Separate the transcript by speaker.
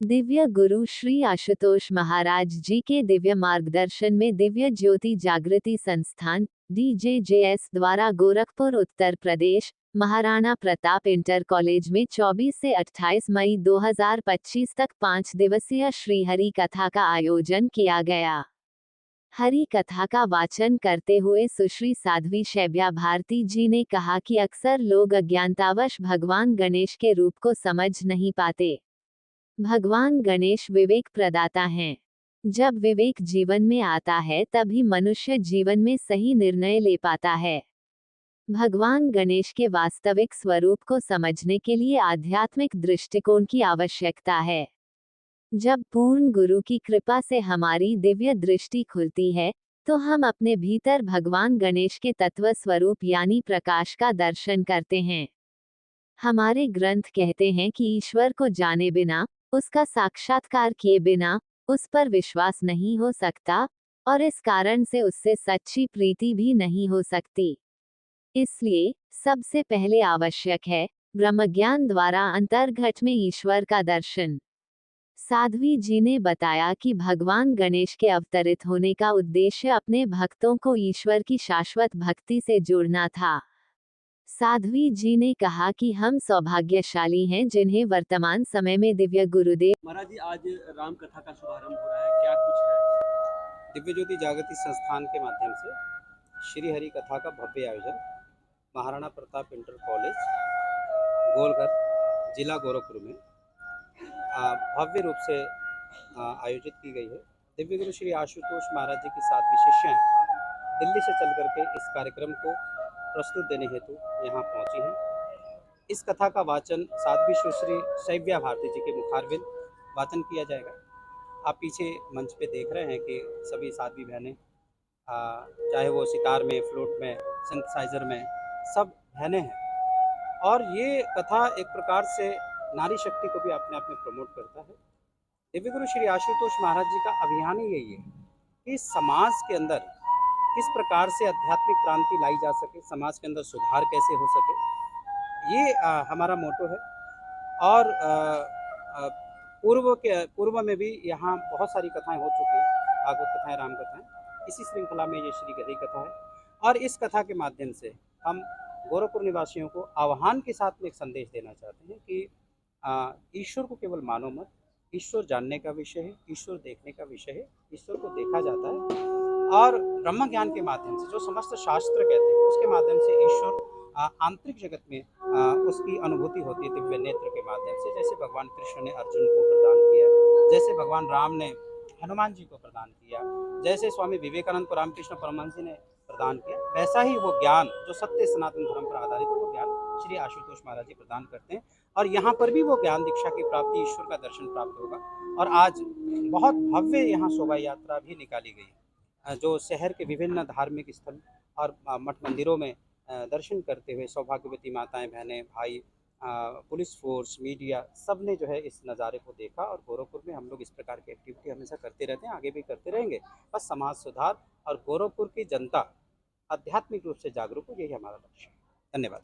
Speaker 1: दिव्य गुरु श्री आशुतोष महाराज जी के दिव्य मार्गदर्शन में दिव्य ज्योति जागृति संस्थान DJJS द्वारा गोरखपुर उत्तर प्रदेश महाराणा प्रताप इंटर कॉलेज में 24 से 28 मई 2025 तक 5 दिवसीय श्री हरि कथा का आयोजन किया गया। हरि कथा का वाचन करते हुए सुश्री साध्वी शैव्या भारती जी ने कहा कि अक्सर लोग अज्ञानतावश भगवान गणेश के रूप को समझ नहीं पाते। भगवान गणेश विवेक प्रदाता हैं। जब विवेक जीवन में आता है तभी मनुष्य जीवन में सही निर्णय ले पाता है। भगवान गणेश के वास्तविक स्वरूप को समझने के लिए आध्यात्मिक दृष्टिकोण की आवश्यकता है। जब पूर्ण गुरु की कृपा से हमारी दिव्य दृष्टि खुलती है, तो हम अपने भीतर भगवान गणेश के तत्व स्वरूप यानी प्रकाश का दर्शन करते हैं। हमारे ग्रंथ कहते हैं कि ईश्वर को जाने बिना, उसका साक्षात्कार किए बिना, उस पर विश्वास नहीं हो सकता, और इस कारण से उससे सच्ची प्रीति भी नहीं हो सकती। इसलिए सबसे पहले आवश्यक है ब्रह्मज्ञान द्वारा अंतर्घट में ईश्वर का दर्शन। साध्वी जी ने बताया कि भगवान गणेश के अवतरित होने का उद्देश्य अपने भक्तों को ईश्वर की शाश्वत भक्ति से जोड़ना था। साध्वी जी ने कहा कि हम सौभाग्यशाली हैं जिन्हें वर्तमान समय में दिव्य गुरुदेव।
Speaker 2: महाराज जी, आज राम कथा का शुभारंभ हो रहा है, क्या कुछ है?
Speaker 3: दिव्य ज्योति जागृति संस्थान के माध्यम से श्री हरि कथा का भव्य आयोजन महाराणा प्रताप इंटर कॉलेज गोलघर जिला गोरखपुर में भव्य रूप से आयोजित की गई है। दिव्य गुरु श्री आशुतोष महाराज जी की 7 शिष्याएं दिल्ली से चल करके इस कार्यक्रम को प्रस्तुत देने हेतु यहाँ पहुँची हैं। इस कथा का वाचन साध्वी सुश्री शैव्या भारती जी के मुखारबिंद वाचन किया जाएगा। आप पीछे मंच पे देख रहे हैं कि सभी साध्वी बहनें, चाहे वो सितार में, फ्लूट में, सिंथेसाइजर में, सब बहनें हैं। और ये कथा एक प्रकार से नारी शक्ति को भी अपने आप में प्रमोट करता है। दिव्य गुरु श्री आशुतोष महाराज जी का अभियान ही यही है कि समाज के अंदर किस प्रकार से आध्यात्मिक क्रांति लाई जा सके, समाज के अंदर सुधार कैसे हो सके, ये हमारा मोटो है। और पूर्व में भी यहाँ बहुत सारी कथाएं हो चुकी हैं, भागवत कथाएं, राम कथाएं। इसी श्रृंखला में ये श्री हरि कथा है। और इस कथा के माध्यम से हम गोरखपुर निवासियों को आह्वान के साथ में एक संदेश देना चाहते हैं कि ईश्वर को केवल मानो मत। ईश्वर जानने का विषय है, ईश्वर देखने का विषय है, ईश्वर को देखा जाता है। और ब्रह्म ज्ञान के माध्यम से, जो समस्त शास्त्र कहते हैं, उसके माध्यम से ईश्वर आंतरिक जगत में उसकी अनुभूति होती है दिव्य नेत्र के माध्यम से। जैसे भगवान कृष्ण ने अर्जुन को प्रदान किया, जैसे भगवान राम ने हनुमान जी को प्रदान किया, जैसे स्वामी विवेकानंद को रामकृष्ण परमहंस जी ने प्रदान किया, वैसा ही वो ज्ञान जो सत्य सनातन धर्म पर आधारित है, वो ज्ञान श्री आशुतोष महाराज जी प्रदान करते हैं। और यहाँ पर भी वो ज्ञान दीक्षा की प्राप्ति, ईश्वर का दर्शन प्राप्त होगा। और आज बहुत भव्य यहाँ शोभा यात्रा भी निकाली गई, जो शहर के विभिन्न धार्मिक स्थल और मठ मंदिरों में दर्शन करते हुए सौभाग्यवती माताएं, बहनें, भाई, पुलिस फोर्स, मीडिया, सब ने जो है इस नज़ारे को देखा। और गोरखपुर में हम लोग इस प्रकार की एक्टिविटी हमेशा करते रहते हैं, आगे भी करते रहेंगे। बस समाज सुधार और गोरखपुर की जनता आध्यात्मिक रूप से जागरूक हो, यही हमारा लक्ष्य है। धन्यवाद।